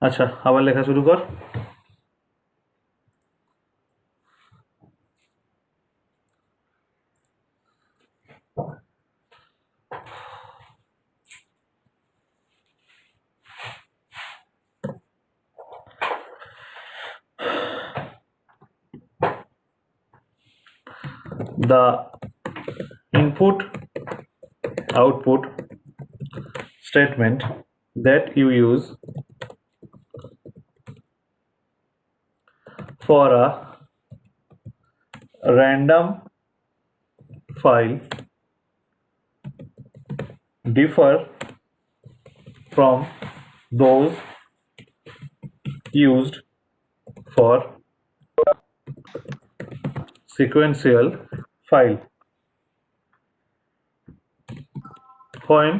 আচ্ছা, আবার লেখা শুরু কর। The input output statement that you use for a random file differ from those used for sequential file. When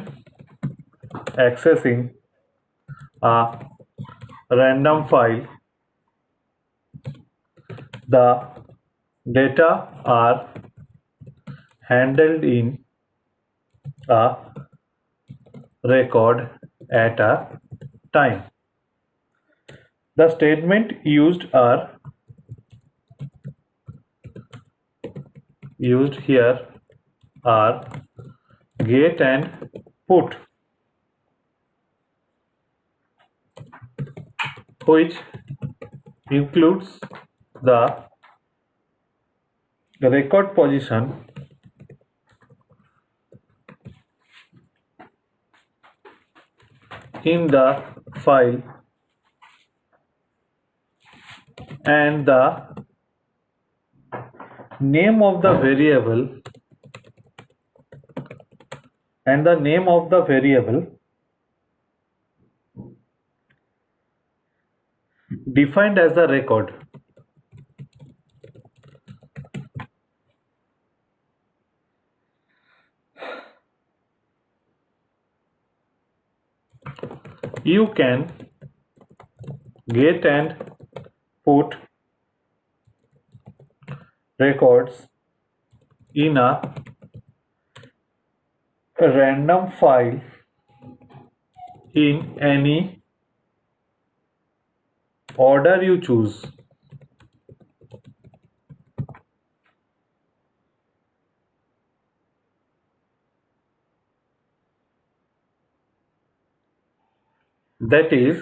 accessing a random file, the data are handled in a record at a time. The statements used here are get and put, which includes the record position in the file and the name of the variable defined as the record. You can get and put records in a random file in any order you choose. That is,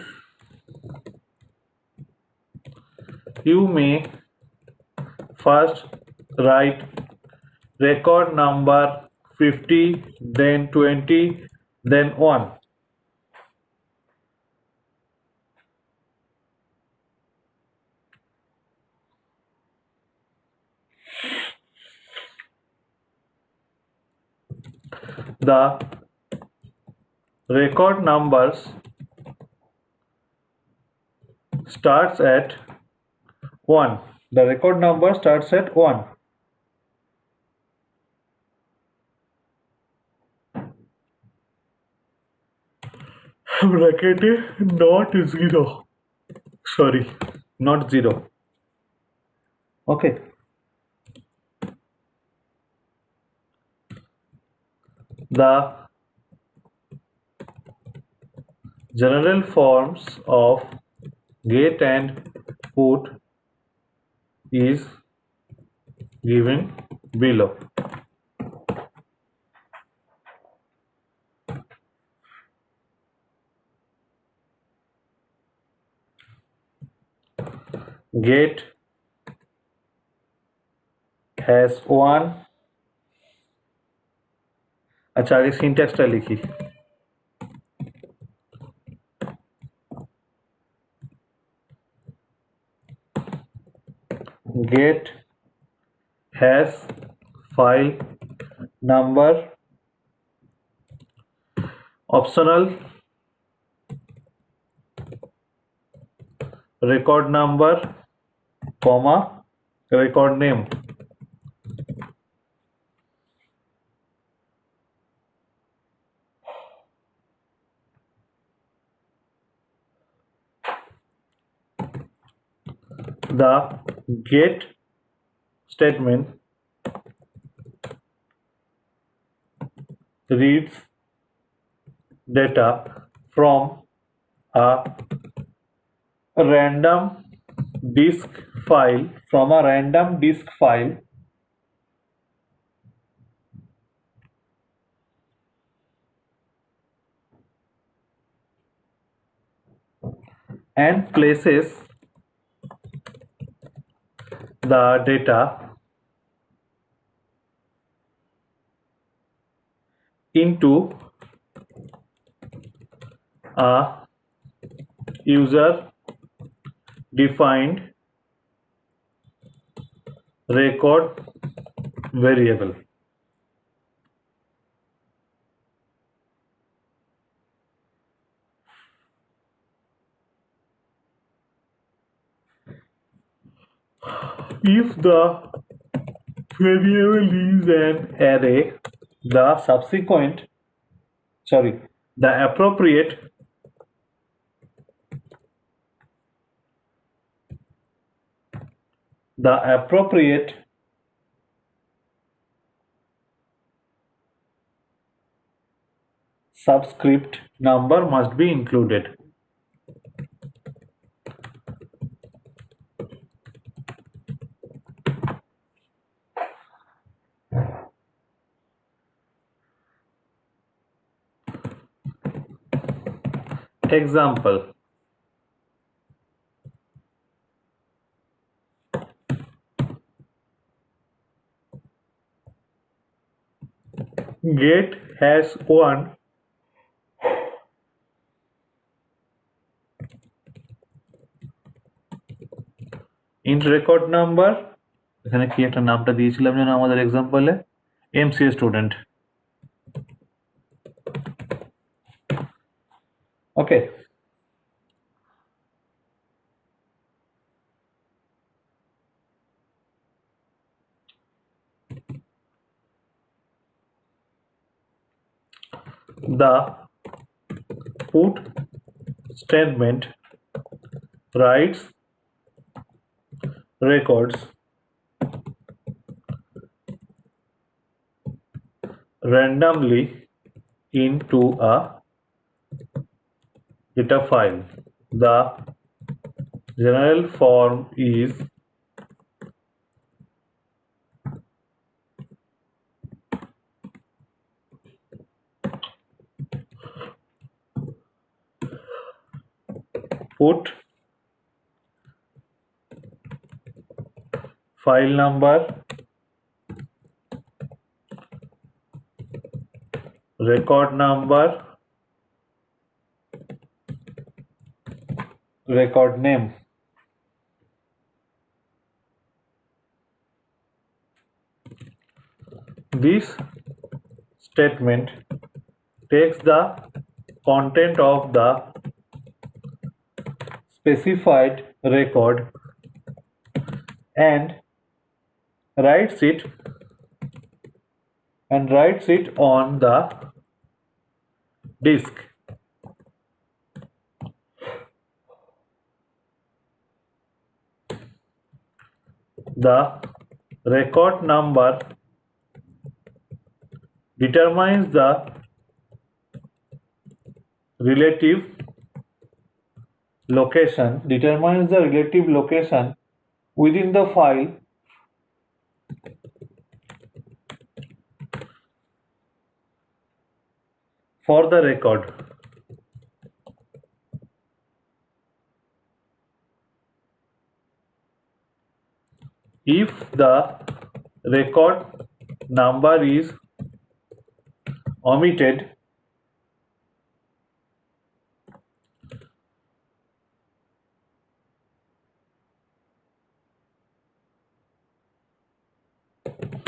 you may first write record number 50, then 20, then 1. The record numbers starts at 1. The record number starts at 1. Bracket not 0. Sorry, not 0. Okay. The general forms of get and put is given below. Get has one. अच्छा आगे सिंटैक्सটা লিখি get has file number optional record number comma record name. The get statement reads data from a a random disk file from a random disk file and places the data into a user defined record variable. If the variable is an array, the subsequent, sorry, the appropriate subscript number must be included. Example: get has one int record number, এখানে কি একটা নামটা দিয়েছিলাম যেন আমাদের এক্সাম্পলে, MCA student. Okay. The put statement writes records randomly into a data file. The general form is put file number, record number, record name. This statement takes the content of the specified record and writes it on the disk. The record number determines the relative location within the file for the record. If the record number is omitted,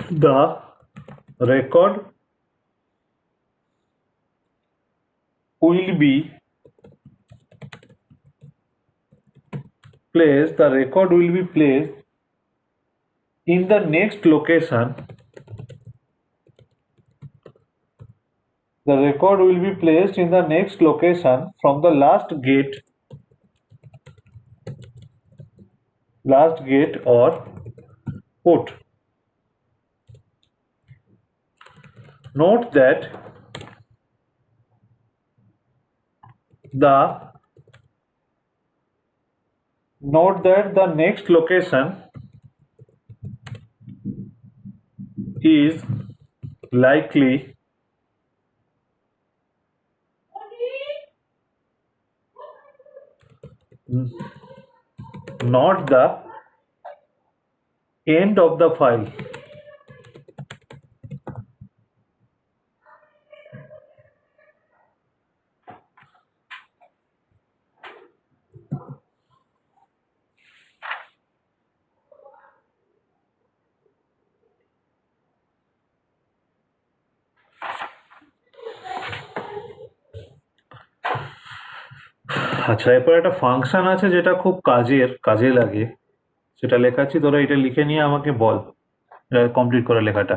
the record will be placed in the next location. The record will be placed in the next location from the last gate or put. Note that the Note that the next location is likely not the end of the file. আচ্ছা, এরপর একটা function আছে যেটা খুব কাজে লাগে, সেটা লেখাচ্ছি, তোরা এটা লিখে নিয়ে আমাকে বল এটা কমপ্লিট করা লেখাটা।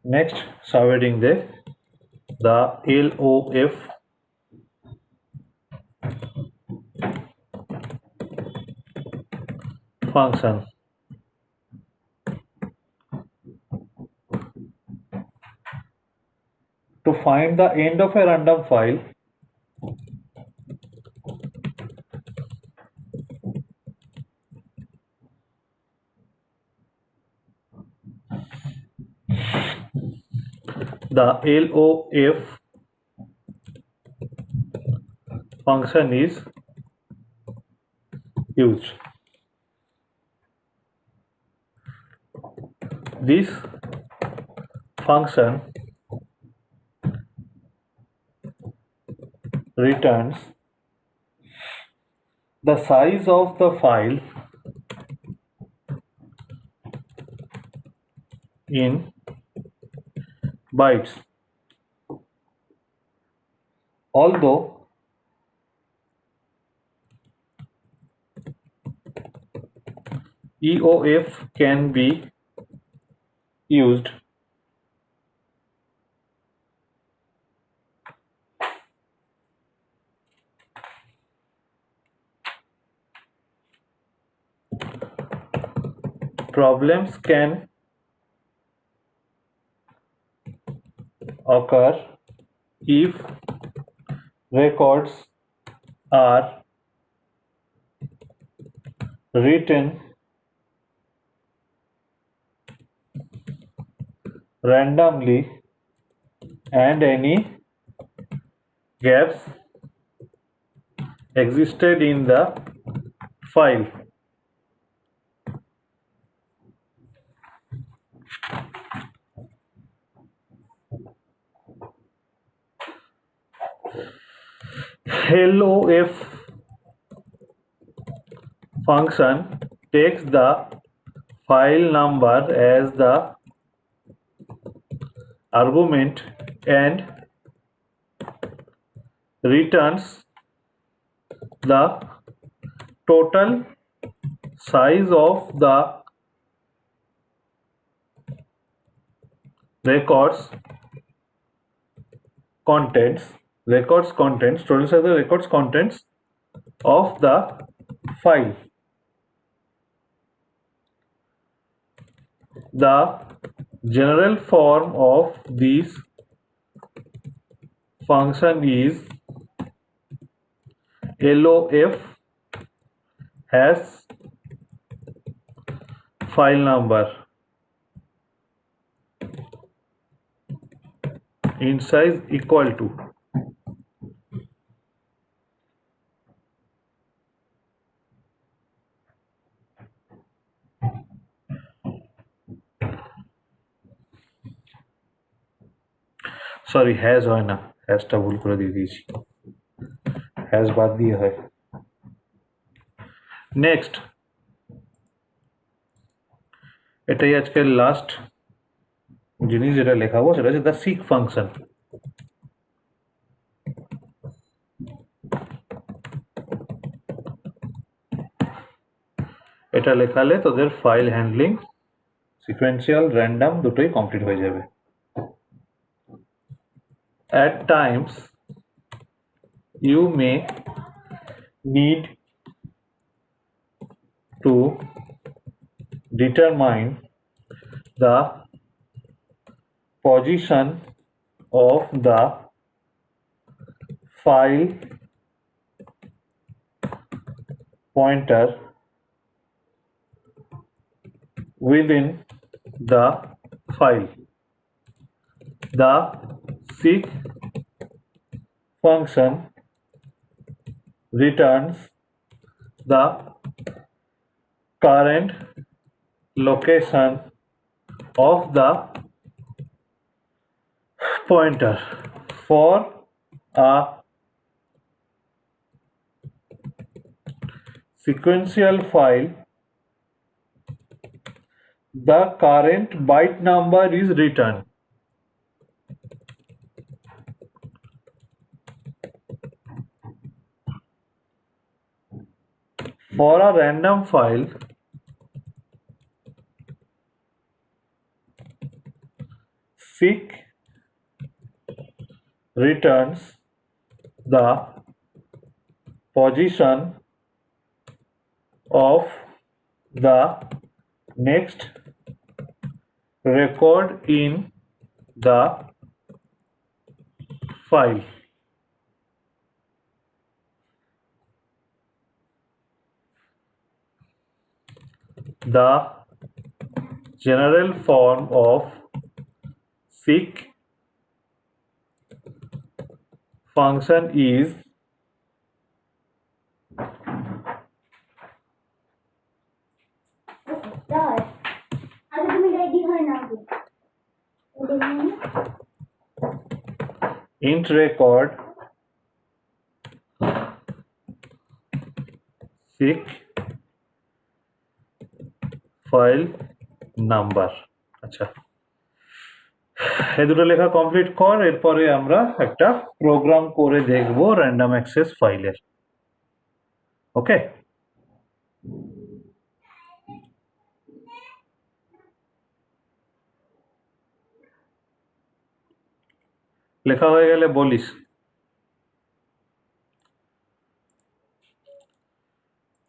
নেক্সট সাবহেডিং দে the LOF function. To find the end of a random file, the LOF function is used. This function returns the size of the file in bytes. Although EOF can be used problems can occur if records are written randomly and any gaps existed in the file. LOF function takes the file number as the argument and returns the total size of the records contents total size of the records contents of the file. The general form of this function is LOF has file number in size equal to sorry has হয় না, হ্যাজটা ভুল করে দিয়ে দিয়েছি, has বাদ দিয়ে হয়। Next, এটাই আজকের লাস্ট জিনিস যেটা লেখাবো, সেটা হচ্ছে দ্য সিক ফাংশন। এটা লেখালে তোদের ফাইল হ্যান্ডলিং সিকোয়েন্সিয়াল র্যান্ডম দুটোই কমপ্লিট হয়ে যাবে। At times you may need to determine the position of the file pointer within the file. The seek function returns the current location of the pointer. For a sequential file, the current byte number is returned. For a random file, seek returns the position of the next record in the file. The general form of seek function is int record seek file number. আচ্ছা, এই দুটো লেখা complete কর, এরপরে আমরা একটা programme করে দেখব র্যান্ডম অ্যাক্সেস ফাইলের। ওকে, লেখা হয়ে গেলে বলিস।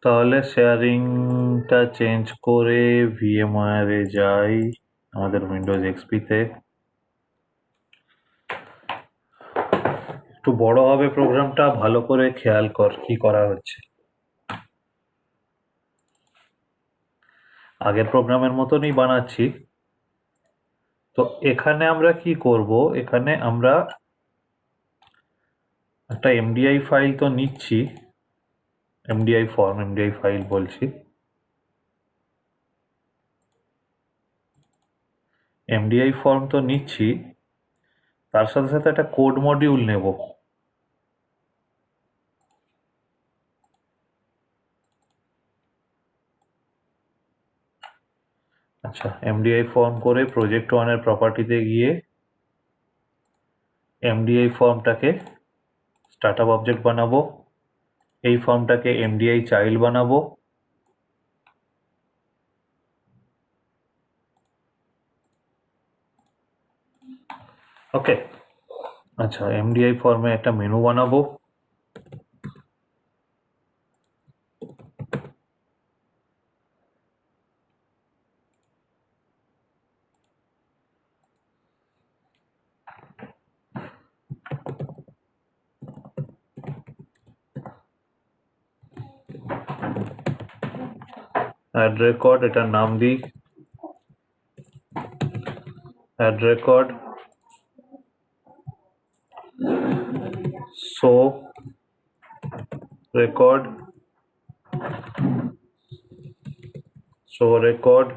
তাহলে শেয়ারিংটা চেঞ্জ করে ভিএমওয়ারে যাই, আমাদের উইন্ডোজ এক্সপিতে। একটু বড় হবে প্রোগ্রামটা, ভালো করে খেয়াল কর কি করা হচ্ছে। আগের প্রোগ্রামের মতনই বানাচ্ছি। তো এখানে আমরা কি করব, এখানে আমরা একটা এমডিআই ফাইল তো নিচ্ছি, এমডিআই ফর্ম, এমডিআই ফাইল বলছি, এমডিআই ফর্ম তো নিচ্ছি, তার সাথে সাথে একটা কোড মডিউল নেব। আচ্ছা, এমডিআই ফর্ম করে প্রজেক্ট ওয়ানের প্রপার্টিতে গিয়ে এমডিআই ফর্মটাকে স্টার্টআপ অবজেক্ট বানাবো, এই ফর্মটাকে এমডিআই চাইল্ড বানাবো, ওকে। আচ্ছা, এমডিআই ফর্মে একটা মেনু বানাবো, অ্যাড রেকর্ড, এটার নাম দিই add record, show record, show record,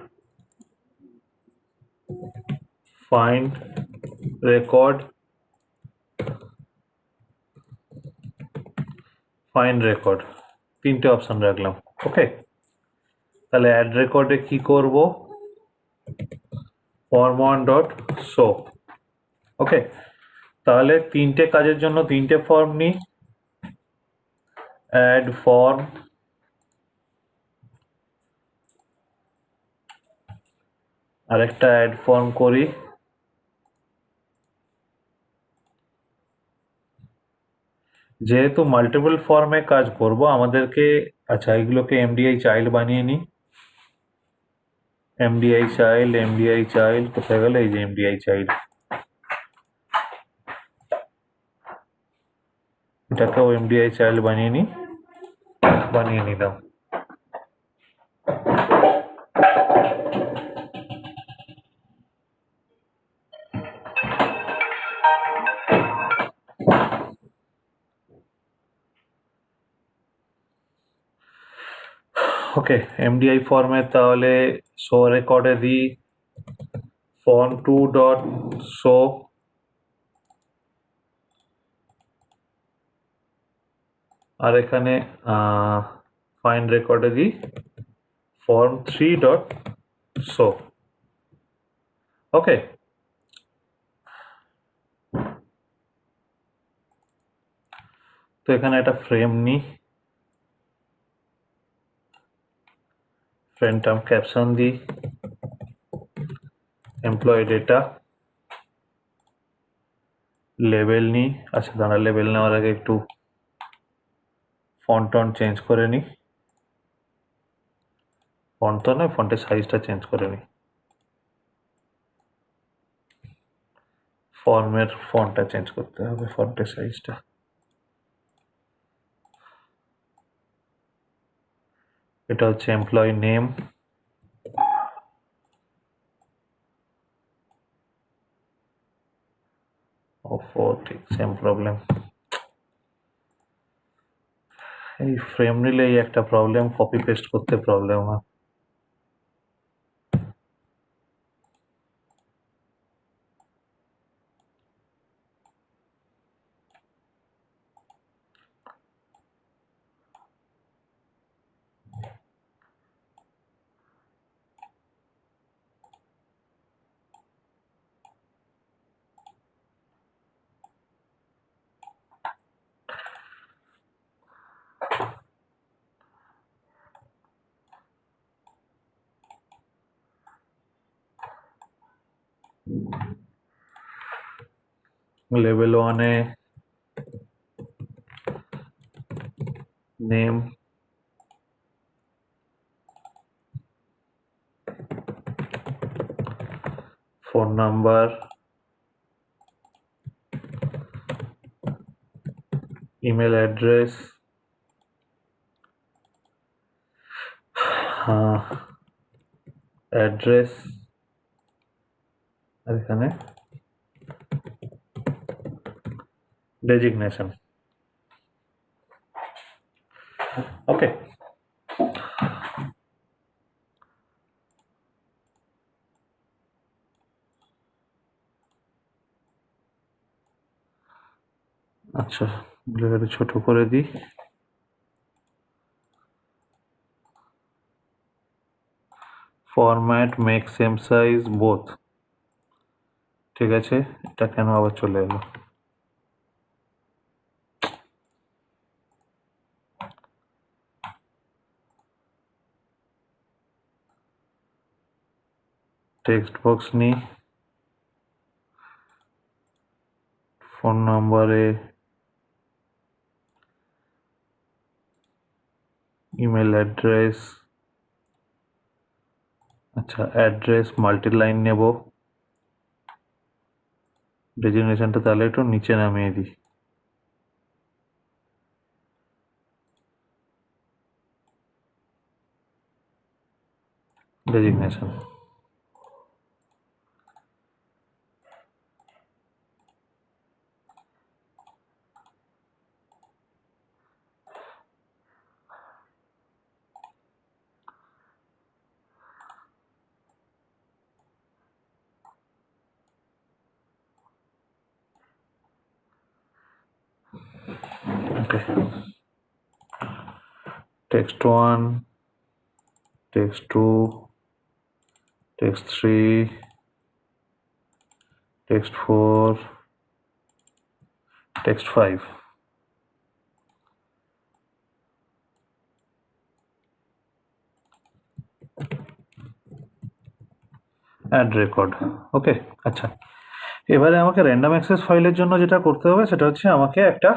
find record, find record, তিনটে অপশন রাখলাম। ওকে, তাহলে অ্যাড রেকর্ডে কি করব, form1.show। ওকে, তাহলে তিনটে কাজের জন্য তিনটে ফর্ম নিই। অ্যাড ফর্ম, আরেকটা অ্যাড ফর্ম করি, যেহেতু মাল্টিপল ফর্মে কাজ করব আমাদেরকে, আচ্ছা এগুলোকে এমডিআই চাইল্ড বানিয়ে নিই। এমডিআই চাইল্ড, এমডিআই চাইল্ড কোথায় গেল, এই যে এমডিআই চাইল্ড। এটাকেও এমডিআই চাইল্ড বানিয়ে নিলাম। ওকে, এমডিআই ফর্মে তাহলে শো রেকর্ডে দিই form2.show আর এখানে ফাইন্ড রেকর্ডে দিই form3.show। ওকে, তো এখানে একটা ফ্রেম নিই, ফ্রেম টার্ম ক্যাপশন দিই, এমপ্লয়ি ডেটা, লেবেল নিই। আচ্ছা দাঁড়া, লেবেল নেওয়ার আগে একটু ফন্ট টন চেঞ্জ করে নিই, ফন্ট তো নয়, ফন্টের সাইজটা চেঞ্জ করে নিই, ফর্মের ফন্টটা চেঞ্জ করতে হবে, ফন্টের সাইজটা। এটা হচ্ছে এমপ্লয়ি নেম, ঠিক সেম প্রবলেম, এই ফ্রেম নিলেই একটা প্রবলেম, কপি পেস্ট করতে প্রবলেম হয়। লেভেল 1-এ name, phone number, email address, address, আর এখানে ডেজিগনেশন। ওকে, আচ্ছা লেখাটা ছোট করে দিই, format make same size both. ঠিক আছে, এটা কেন আবার চলে এলো? টেক্সট বক্স নিই, ফোন নাম্বারে ইমেল অ্যাড্রেস, আচ্ছা অ্যাড্রেস মাল্টিলাইন নেব, ডেজিগনেশনটা তাহলে একটু নিচে নামিয়ে দিই, designation. Okay, text 1, text 2, text 3, text 4, text 5, add record. Okay, আচ্ছা এবারে আমাকে র্যান্ডম অ্যাক্সেস ফাইলের জন্য যেটা করতে হবে সেটা হচ্ছে আমাকে একটা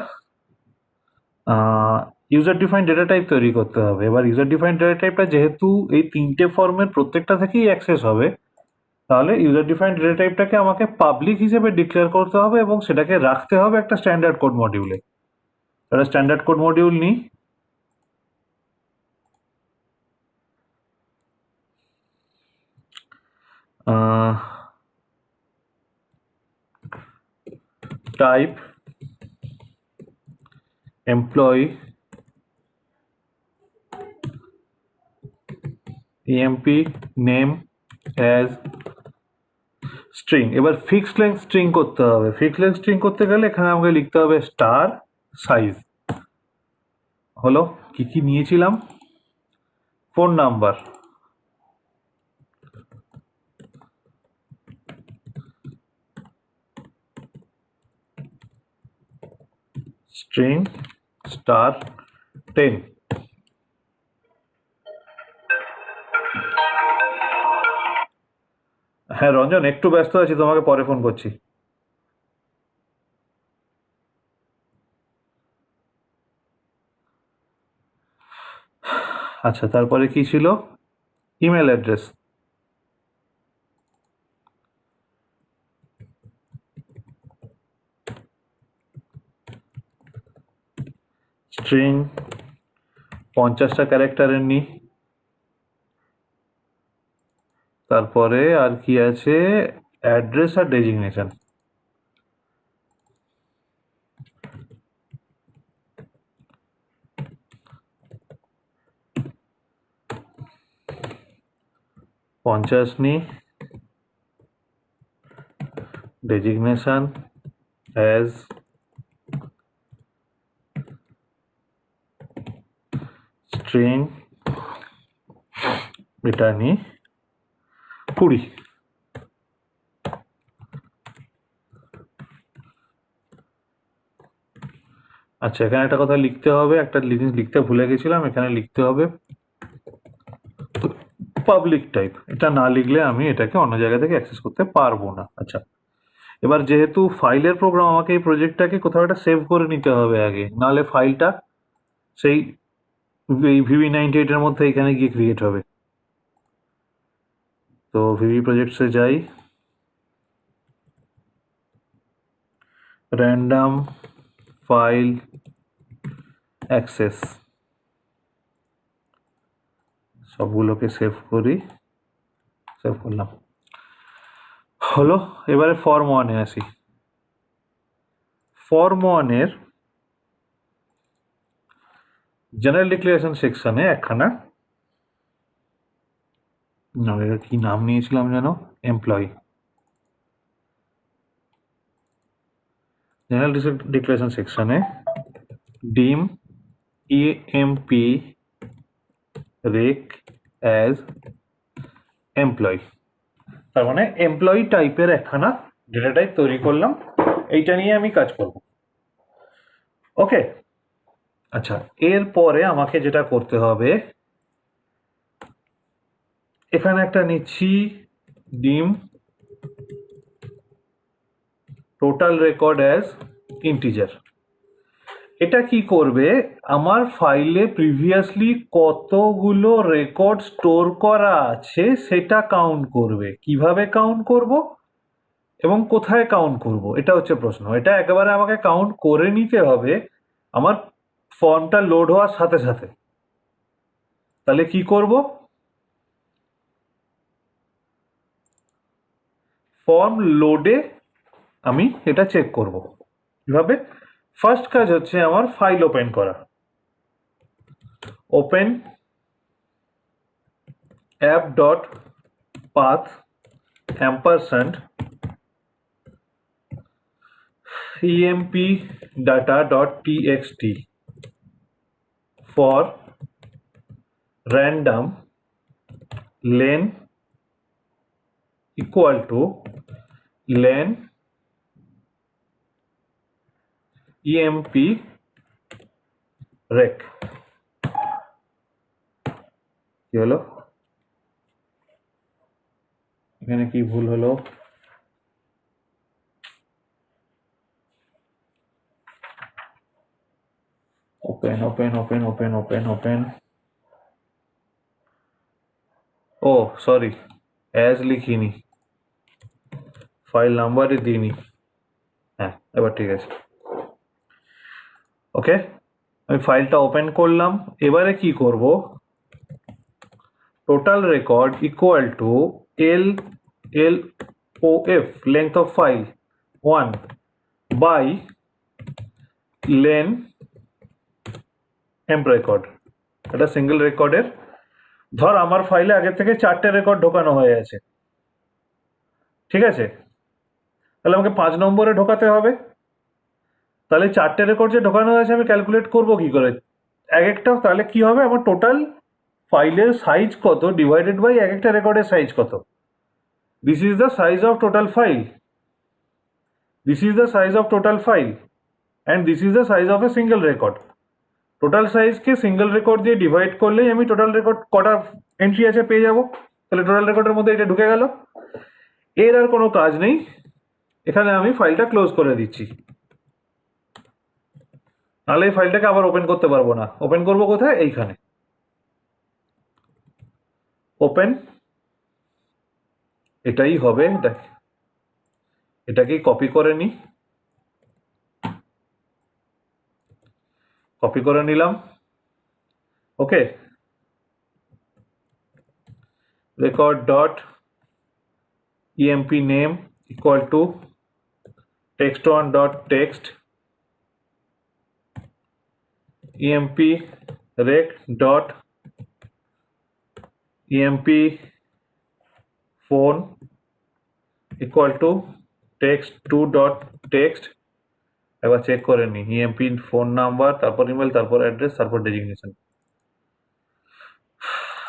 ইউজার ডিফাইন্ড ডেটা টাইপ তৈরি করতে হবে। এবার ইউজার ডিফাইন্ড ডেটা টাইপটা যেহেতু এই 3টে ফর্মের প্রত্যেকটা থেকেই অ্যাক্সেস হবে, তাহলে ইউজার ডিফাইন্ড ডেটা টাইপটাকে আমাকে পাবলিক হিসেবে ডিক্লেয়ার করতে হবে এবং সেটাকে রাখতে হবে একটা স্ট্যান্ডার্ড কোড মডিউলে। একটা স্ট্যান্ডার্ড কোড মডিউল নিই। Type employee MP name as string. এবার ফিক্সড লেন্থ স্ট্রিং করতে হবে। ফিক্সড লেন্থ স্ট্রিং করতে গেলে এখানে আমাকে লিখতে হবে স্টার সাইজ। হলো, কি কি নিয়েছিলাম? Phone number, string star 10। হ্যাঁ রঞ্জন, একটু ব্যস্ত আছি, তোমাকে পরে ফোন করছি। আচ্ছা, তারপরে কি ছিল? Email address. স্ট্রিং 50টা ক্যারেক্টারের নি। তারপরে আর কি আছে? অ্যাড্রেস আর ডেজিগনেশন। পঞ্চাশ নি, ডেজিগনেশন অ্যাজ স্ট্রিং, এটা নি 20। আচ্ছা, এখানে একটা কথা লিখতে হবে, একটা জিনিস লিখতে ভুলে গেছিলাম। এখানে লিখতে হবে পাবলিক টাইপ। এটা না লিখলে আমি এটাকে অন্য জায়গা থেকে অ্যাক্সেস করতে পারবো না। আচ্ছা, এবার যেহেতু ফাইলের প্রোগ্রাম, আমাকে এই প্রজেক্টটাকে কোথাও একটা সেভ করে নিতে হবে আগে, নাহলে ফাইলটা সেই VB98 এর মধ্যে এখানে গিয়ে ক্রিয়েট হবে। তো ভিভি প্রজেক্টসে যাই, র্যান্ডম ফাইল অ্যাক্সেস, সবগুলোকে সেভ করি। সেভ করলাম, হলো। এবারে ফর্ম 1-এ আসি। ফর্ম 1-এর জেনারেল ডিক্লারেশন সেকশনে একখানা, এর কি নাম নিয়েছিলাম যেন, এমপ্লয়ি। জেনারেল ডিক্লারেশন সেকশনে ডিম EMP রেক অ্যাজ এমপ্লয়ি, তার মানে এমপ্লয়ি টাইপের একখানা ডেটা টাইপ তৈরি করলাম। এইটা নিয়ে আমি কাজ করব। ওকে, আচ্ছা, এরপরে আমাকে যেটা করতে হবে, এখানে একটা নিচ্ছি ডিম টোটাল রেকর্ড অ্যাজ ইন্টিজার। এটা কি করবে? আমার ফাইলে প্রিভিয়াসলি কতগুলো রেকর্ড স্টোর করা আছে সেটা কাউন্ট করবে। কিভাবে কাউন্ট করব এবং কোথায় কাউন্ট করব, এটা হচ্ছে প্রশ্ন। এটা একেবারে আমাকে কাউন্ট করে নিতে হবে আমার ফর্মটা লোড হওয়ার সাথে সাথে। তাহলে কি করব? ফর্ম লোডে আমি এটা চেক করব। কিভাবে? ফার্স্ট কাজ হচ্ছে আমার ফাইল ওপেন করা। Open app.path ampersand empdata.txt for random len equal to len emp rec। কি হলো? এখানে কি ভুল হলো? ওপেন। ও সরি, অ্যাজ লিখিনি, ফাইল নাম্বারই দিইনি। হ্যাঁ, এবার ঠিক আছে। ওকে, আমি ফাইলটা ওপেন করলাম। এবারে কি করব, total record equal to L L O F length of file 1 by len emp record. এটা সিঙ্গেল রেকর্ডের, ধর আমার ফাইলে আগে থেকে 4টে রেকর্ড ঢোকানো হয়ে আছে, ঠিক আছে, তাহলে আমাকে 5 নম্বরে ঢোকাতে হবে। তাহলে 4টে রেকর্ড যে ঢোকানো হয়েছে আমি ক্যালকুলেট করব কি করে, এক একটা, তাহলে কি হবে, আমার টোটাল ফাইলের সাইজ কত ডিভাইডেড বাই এক একটা রেকর্ডের সাইজ কত। This is the size of total file, this is the size of total file and this is the size of a single record. Total সাইজকে সিঙ্গেল রেকর্ড দিয়ে divide করলেই আমি total record কটা entry আছে পেয়ে যাব। তাহলে টোটাল রেকর্ডের মধ্যে এটা ঢুকে গেল। এর আর কোনো কাজ নেই, এখানে আমি ফাইলটা ক্লোজ করে দিচ্ছি, নাহলে এই ফাইলটাকে আবার ওপেন করতে পারবো না। ওপেন করবো কোথায়, এইখানে ওপেন, এটাই হবে। এটাকেই কপি করে নিই, কপি করে নিলাম। ওকে, record dot emp name equal to text1 dot text emp rec dot emp phone equal to text2 dot text। একবার চেক করে নি, emp ফোন নাম্বার, তারপর ইমেল, তারপর অ্যাড্রেস, তারপর ডেজিগনেশন।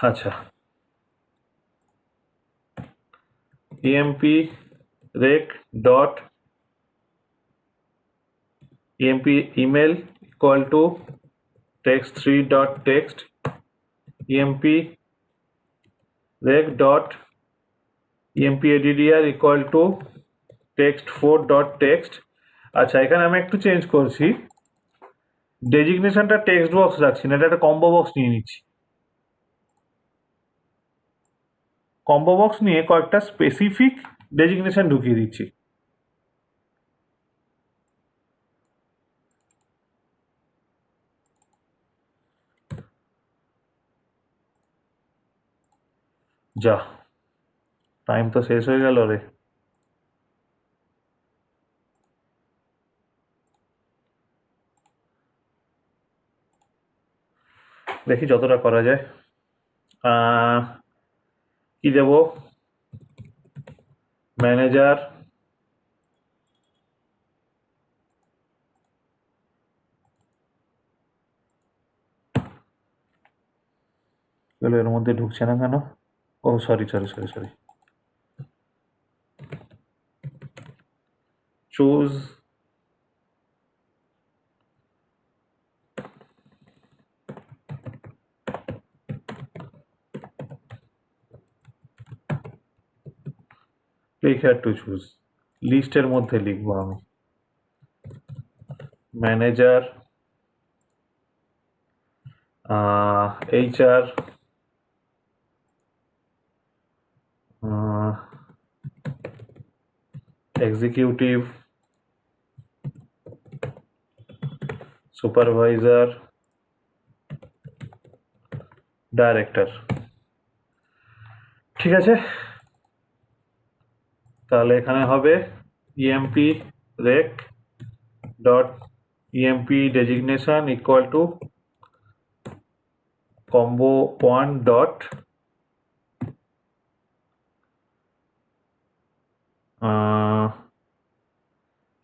আচ্ছা, emp rec dot emp email equal to text3 dot text emp rec dot emp addr equal to text4 dot text। আচ্ছা, এখানে আমি একটু চেঞ্জ করছি, ডেজিগনেশনটা টেক্সট বক্স রাখছি না, এটা একটা কম্বো বক্স নিয়ে নিচ্ছি। কম্বো বক্স নিয়ে কয়েকটা স্পেসিফিক ডেজিগনেশন ঢুকিয়ে দিচ্ছি। যা, টাইম তো শেষ হয়ে গেল রে। দেখি যতটা করা যায়। কি দেব, ম্যানেজার এর মধ্যে ঢুকছে না কেন, oh sorry sorry sorry sorry, choose click here to choose, লিস্টের মধ্যে লিখবো আমি manager HR executive supervisor director. ঠিক আছে, তাহলে এখানে হবে emp rec dot emp designation equal to combo1 dot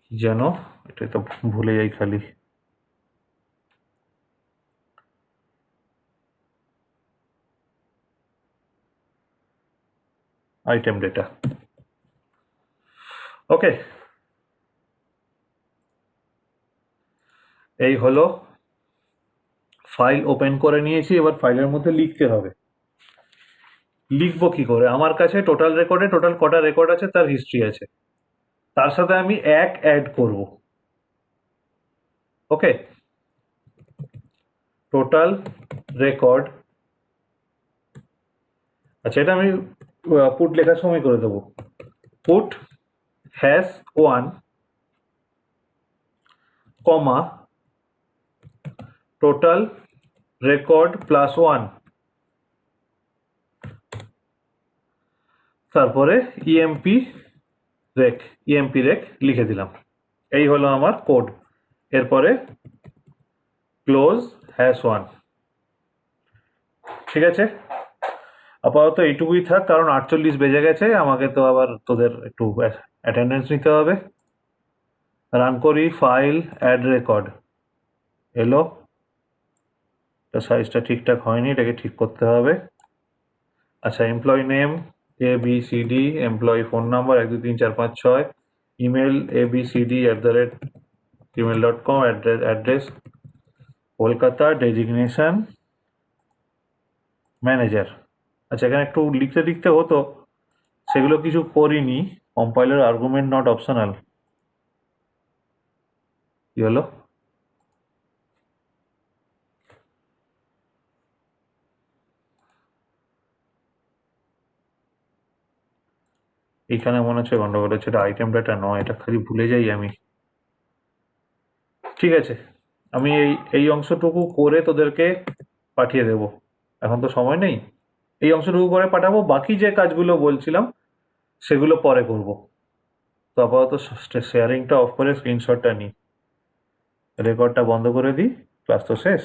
কি যেন, এটা তো ভুলে যাই খালি, আইটেম ডেটা। ওকে, এই হলো, ফাইল ওপেন করে নিয়েছি, এবার ফাইলের মধ্যে লিখতে হবে। লিখবো কি করে, আমার কাছে টোটাল রেকর্ডে টোটাল কটা রেকর্ড আছে তার হিস্ট্রি আছে, তার সাথে আমি এক অ্যাড করব। ওকে, টোটাল রেকর্ড, আচ্ছা এটা আমি পুট লেখার সময় করে দেবো, পুট #1 কমা টোটাল রেকর্ড প্লাস 1, তারপরে ইএমপি রেক লিখে দিলাম। এই হলো আমার কোড। এরপরে ক্লোজ #1। ঠিক আছে, আপাতত এইটুকুই থাক, কারণ 48 বেজে গেছে, আমাকে তো আবার তোদের একটু অ্যাটেন্ডেন্স নিতে হবে। রান করি, ফাইল, অ্যাড রেকর্ড, এলো। সাইজটা ঠিকঠাক হয়নি, এটাকে ঠিক করতে হবে। আচ্ছা, employee name ABCD, employee phone number 123456, email abcd@gmail.com, address Kolkata, designation manager. আচ্ছা, এখানে একটু লিখতে হতো, সেগুলো কিছু করিনি। কম্পাইলার আর্গুমেন্ট নট অপশনাল, কি হলো? এইখানে মনে হচ্ছে গন্ডগোল হচ্ছে, এটা আইটেম ডাটা নয়, এটা খালি ভুলে যাই আমি। ঠিক আছে, আমি এই অংশটুকু করে তোদেরকে পাঠিয়ে দেব, এখন তো সময় নেই। এই অংশটুকু করে পাঠাবো, বাকি যে কাজগুলো বলছিলাম সেগুলো পরে করব। তো আপাতত শেয়ারিংটা অফ করে স্ক্রিনশটটা নিই, রেকর্ডটা বন্ধ করে দিই, ক্লাস তো শেষ।